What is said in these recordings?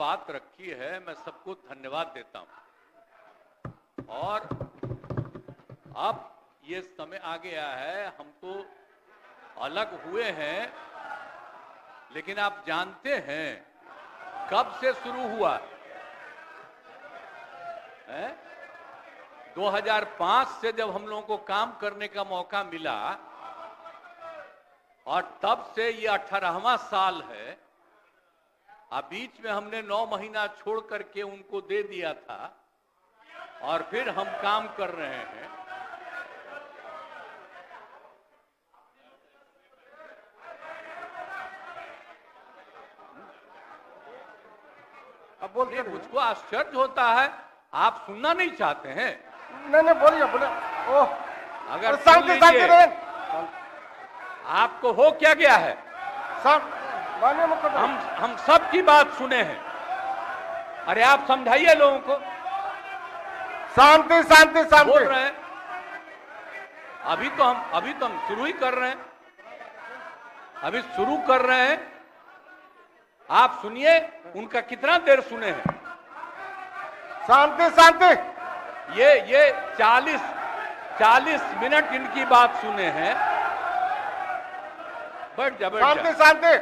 बात रखी है, मैं सबको धन्यवाद देता हूं। और अब ये समय आ गया है, हम तो अलग हुए हैं, लेकिन आप जानते हैं कब से शुरू हुआ है? 2005 से जब हम लोगों को काम करने का मौका मिला और तब से ये 18वां साल है। अब बीच में हमने 9 महीना छोड़ करके उनको दे दिया था और फिर हम काम कर रहे हैं। अब बोलिए। मुझको आश्चर्य होता है, आप सुनना नहीं चाहते हैं? नहीं बोलिए बोले। ओह, अगर शांति शांति रहें। आपको हो क्या गया है? हम सब की बात सुने हैं। अरे आप समझाइए लोगों को। शांति शांति शांति बोल रहे हैं। अभी तो हम शुरू ही कर रहे हैं। अभी शुरू कर रहे हैं। आप सुनिए, उनका कितना देर सुने हैं? शांति शांति। ये 40 मिनट इनकी बात सुने हैं। बैठ जा, बैठ जा। शांति शांति।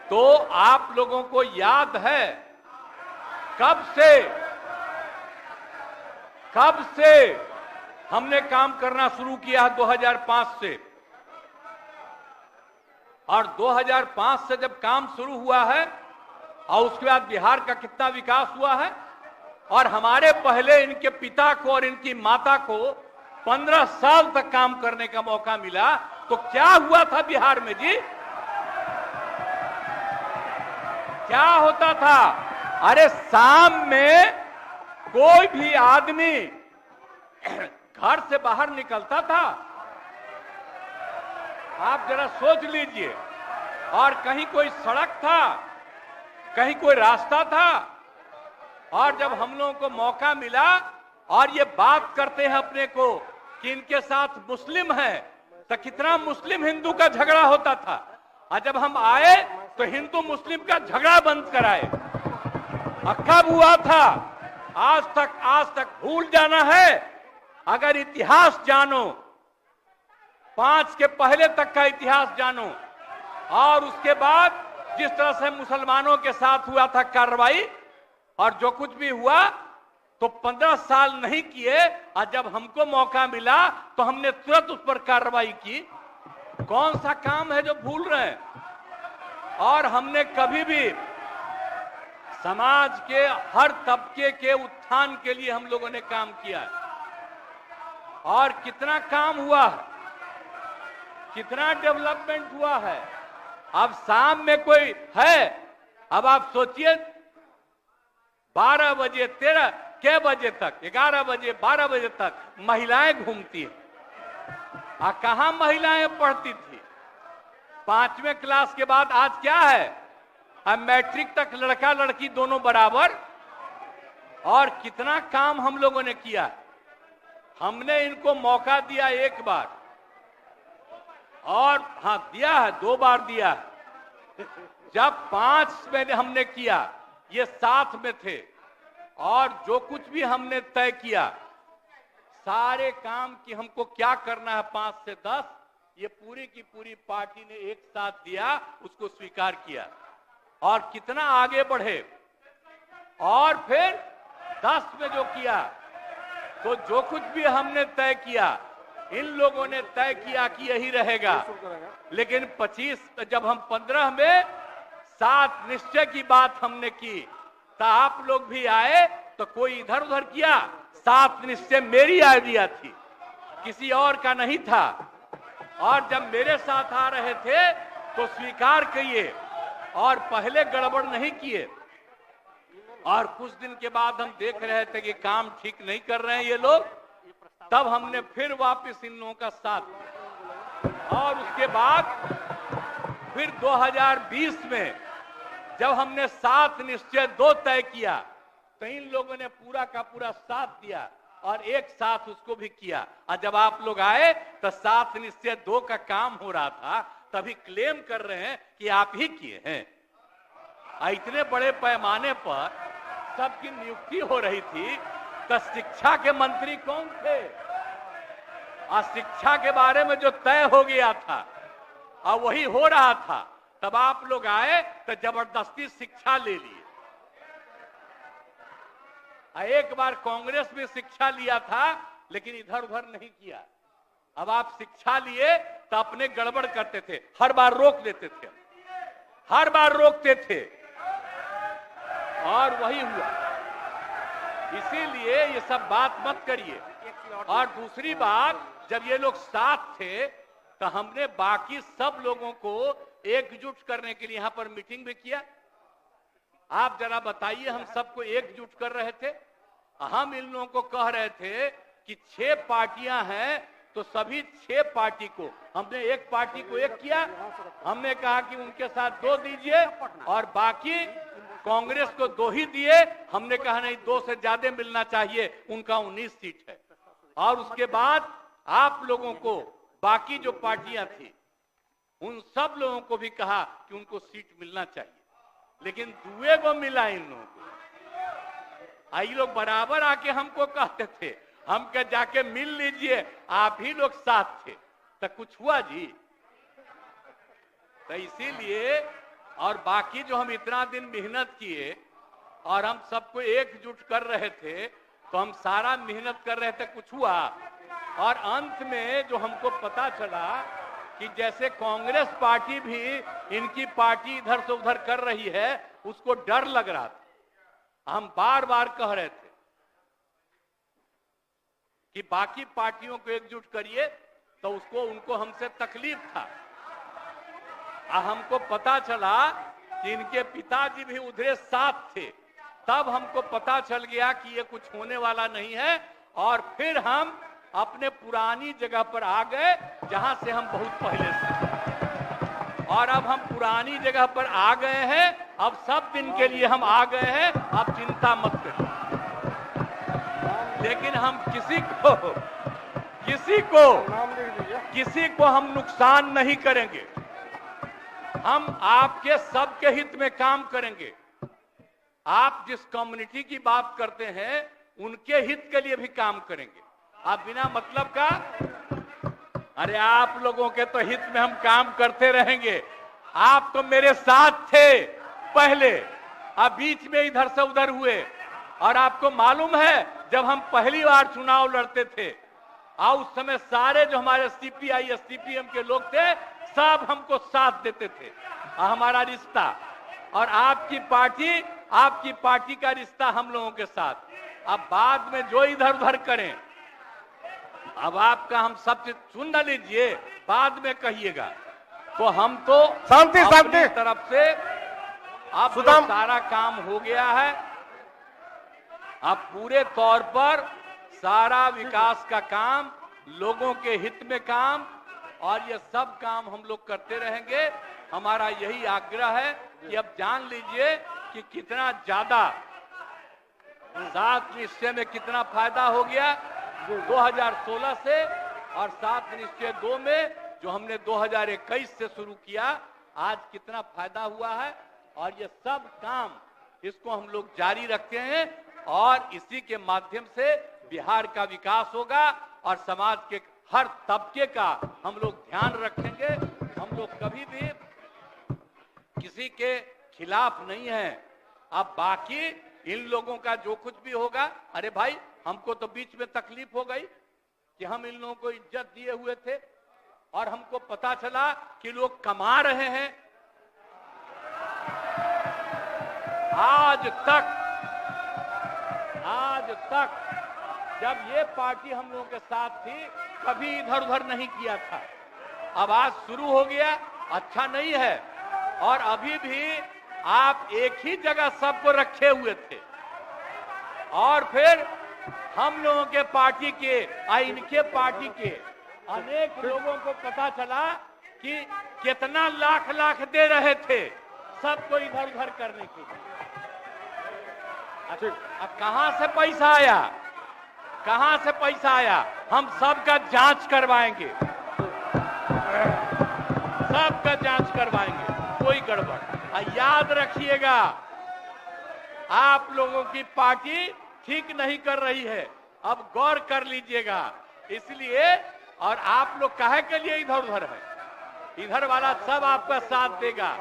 तो आप लोगों को याद है कब से हमने काम करना शुरू किया? 2005 से। और 2005 से जब काम शुरू हुआ है और उसके बाद बिहार का कितना विकास हुआ है, और हमारे पहले इनके पिता को और इनकी माता को 15 साल तक काम करने का मौका मिला। तो क्या हुआ था बिहार में जी? क्या होता था? अरे शाम में कोई भी आदमी घर से बाहर निकलता था, आप जरा सोच लीजिए, और कहीं कोई सड़क था, कहीं कोई रास्ता था, और जब हम लोगों को मौका मिला और ये बात करते हैं अपने को कि इनके साथ मुस्लिम है, तो कितना मुस्लिम हिंदू का झगड़ा होता था। और जब हम आए तो हिंदू मुस्लिम का झगड़ा बंद कराए। कब हुआ था? आज तक भूल जाना है। अगर इतिहास जानो, 5 के पहले तक का इतिहास जानो, और उसके बाद जिस तरह से मुसलमानों के साथ हुआ था कार्रवाई, और जो कुछ भी हुआ, तो 15 साल नहीं किए, और जब हमको मौका मिला तो हमने तुरंत उस पर कार्रवाई की। कौन सा काम है जो भूल रहे हैं? और हमने कभी भी समाज के हर तबके के उत्थान के लिए हम लोगों ने काम किया है। और कितना काम हुआ है, कितना डेवलपमेंट हुआ है। अब शाम में कोई है, अब आप सोचिए 12 बजे 13 के बजे तक, 11 बजे 12 बजे तक महिलाएं घूमती है। कहां महिलाएं पढ़ती थी? 5वें क्लास के बाद आज क्या है? अब मैट्रिक तक लड़का लड़की दोनों बराबर। और कितना काम हम लोगों ने किया। हमने इनको मौका दिया एक बार, और हाँ दिया है, 2 बार दिया है। जब 5 में हमने किया, ये साथ में थे, और जो कुछ भी हमने तय किया, सारे काम की हमको क्या करना है 5 से 10, ये पूरी की पूरी पार्टी ने एक साथ दिया, उसको स्वीकार किया, और कितना आगे बढ़े। और फिर 10 में जो किया, तो जो कुछ भी हमने तय किया, इन लोगों ने तय किया कि यही रहेगा। लेकिन 25 जब हम 15 में 7 निश्चय की बात हमने की, तो आप लोग भी आए, तो कोई इधर उधर किया। 7 निश्चय मेरी आइडिया थी, किसी और का नहीं था। और जब मेरे साथ आ रहे थे तो स्वीकार किए, और पहले गड़बड़ नहीं किए। और कुछ दिन के बाद हम देख रहे थे कि काम ठीक नहीं कर रहे हैं ये लोग, तब हमने फिर वापस इन लोगों का साथ। और उसके बाद फिर 2020 में जब हमने 7 निश्चय 2 तय किया, तो इन लोगों ने पूरा का पूरा साथ दिया, और एक साथ उसको भी किया। और जब आप लोग आए तो 7 निश्चय 2 का काम हो रहा था, तभी क्लेम कर रहे हैं कि आप ही किए हैं। इतने बड़े पैमाने पर सबकी नियुक्ति हो रही थी, तो शिक्षा के मंत्री कौन थे? और शिक्षा के बारे में जो तय हो गया था और वही हो रहा था, तब आप लोग आए तो जबरदस्ती शिक्षा ले लिए। एक बार कांग्रेस में शिक्षा लिया था, लेकिन इधर उधर नहीं किया। अब आप शिक्षा लिए तो अपने गड़बड़ करते थे, हर बार रोक देते थे, हर बार रोकते थे, और वही हुआ। इसीलिए ये सब बात मत करिए। और दूसरी बात, जब ये लोग साथ थे तो हमने बाकी सब लोगों को एकजुट करने के लिए यहां पर मीटिंग भी किया। आप जरा बताइए, हम सबको एकजुट कर रहे थे। हम इन लोगों को कह रहे थे कि 6 पार्टियां हैं, तो सभी 6 पार्टी को हमने एक पार्टी को एक किया। हमने कहा कि उनके साथ 2 दीजिए और बाकी कांग्रेस को 2 ही दिए। हमने कहा नहीं, 2 से ज्यादा मिलना चाहिए, उनका 19 सीट है। और उसके बाद आप लोगों को बाकी जो पार्टियां थी उन सब लोगों को भी कहा कि उनको सीट मिलना चाहिए, लेकिन दुए को मिला इन लोगों को। आई लोग बराबर आके हमको कहते थे, हम कह जाके मिल लीजिए, आप ही लोग साथ थे, तो कुछ हुआ जी? तो इसीलिए, और बाकी जो हम इतना दिन मेहनत किए और हम सबको एकजुट कर रहे थे, तो हम सारा मेहनत कर रहे थे, कुछ हुआ? और अंत में जो हमको पता चला कि जैसे कांग्रेस पार्टी भी इनकी पार्टी इधर से उधर कर रही है, उसको डर लग रहा था। हम बार बार कह रहे थे कि बाकी पार्टियों को एकजुट करिए, तो उसको उनको हमसे तकलीफ था। हमको पता चला कि इनके पिताजी भी उधरे साथ थे, तब हमको पता चल गया कि ये कुछ होने वाला नहीं है। और फिर हम अपने पुरानी जगह पर आ गए, जहां से हम बहुत पहले से। और अब हम पुरानी जगह पर आ गए हैं, अब सब दिन के लिए हम आ गए हैं, अब चिंता मत करिए। लेकिन हम किसी को हम नुकसान नहीं करेंगे। हम आपके सबके हित में काम करेंगे। आप जिस कम्युनिटी की बात करते हैं, उनके हित के लिए भी काम करेंगे। आप बिना मतलब का, अरे आप लोगों के तो हित में हम काम करते रहेंगे। आप तो मेरे साथ थे पहले, अब बीच में इधर से उधर हुए। और आपको मालूम है, जब हम पहली बार चुनाव लड़ते थे, और उस समय सारे जो हमारे सीपीआई सीपीएम के लोग थे, सब हमको साथ देते थे। हमारा रिश्ता और आपकी पार्टी का रिश्ता हम लोगों के साथ। अब बाद में जो इधर उधर करें, अब आपका हम सब चीज सुन न लीजिए, बाद में कहिएगा। तो हम तो शांति अपनी तरफ से अब सारा काम हो गया है। अब पूरे तौर पर सारा विकास का काम, लोगों के हित में काम, और ये सब काम हम लोग करते रहेंगे। हमारा यही आग्रह है कि अब जान लीजिए कि कितना ज्यादा 7 निश्चय में कितना फायदा हो गया 2016 से, और 7 निश्चय 2 में जो हमने 2021 से शुरू किया, आज कितना फायदा हुआ है। और ये सब काम इसको हम लोग जारी रखते हैं, और इसी के माध्यम से बिहार का विकास होगा और समाज के हर तबके का हम लोग ध्यान रखेंगे। हम लोग कभी भी किसी के खिलाफ नहीं है। अब बाकी इन लोगों का जो कुछ भी होगा, अरे भाई हमको तो बीच में तकलीफ हो गई कि हम इन लोगों को इज्जत दिए हुए थे, और हमको पता चला कि लोग कमा रहे हैं। आज तक जब ये पार्टी हम लोगों के साथ थी, कभी इधर उधर नहीं किया था। अब आज शुरू हो गया, अच्छा नहीं है। और अभी भी आप एक ही जगह सबको रखे हुए थे, और फिर हम लोगों के पार्टी के और इनके पार्टी के अनेक लोगों को पता चला कि कितना लाख लाख दे रहे थे सबको इधर उधर करने के लिए। अब कहां से पैसा आया, कहां से पैसा आया? हम सबका जांच करवाएंगे, सबका जांच करवाएंगे, कोई गड़बड़ याद रखिएगा, आप लोगों की पार्टी ठीक नहीं कर रही है, अब गौर कर लीजिएगा। इसलिए और आप लोग काहे के लिए इधर उधर है, इधर वाला सब आपका साथ देगा।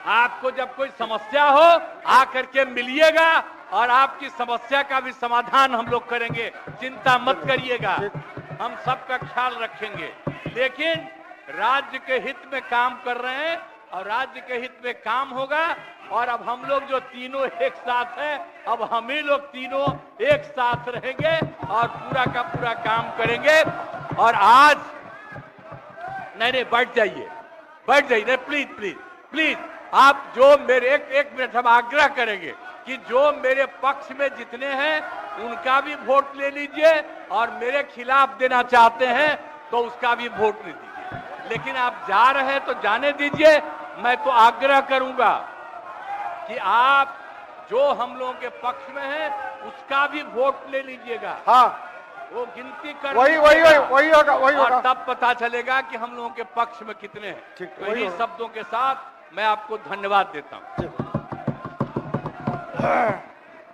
आपको जब कोई समस्या हो आकर के मिलिएगा और आपकी समस्या का भी समाधान हम लोग करेंगे, चिंता मत करिएगा, हम सबका ख्याल रखेंगे। लेकिन राज्य के हित में काम कर रहे हैं और राज्य के हित में काम होगा। और अब हम लोग जो तीनों एक साथ हैं, अब हम ही लोग तीनों एक साथ रहेंगे और पूरा का पूरा काम करेंगे। और आज नहीं बैठ जाइए, नहीं, प्लीज प्लीज प्लीज, आप जो मेरे एक मिनट हम आग्रह करेंगे कि जो मेरे पक्ष में जितने हैं उनका भी वोट ले लीजिए और मेरे खिलाफ देना चाहते हैं तो उसका भी वोट ले दीजिए। लेकिन आप जा रहे हैं तो जाने दीजिए। मैं तो आग्रह करूंगा कि आप जो हम लोगों के पक्ष में है उसका भी वोट ले लीजिएगा। हाँ, वो गिनती कर वही होगा। तब पता चलेगा कि हम लोगों के पक्ष में कितने हैं। ठीक, तो इन्हीं शब्दों के साथ मैं आपको धन्यवाद देता हूं।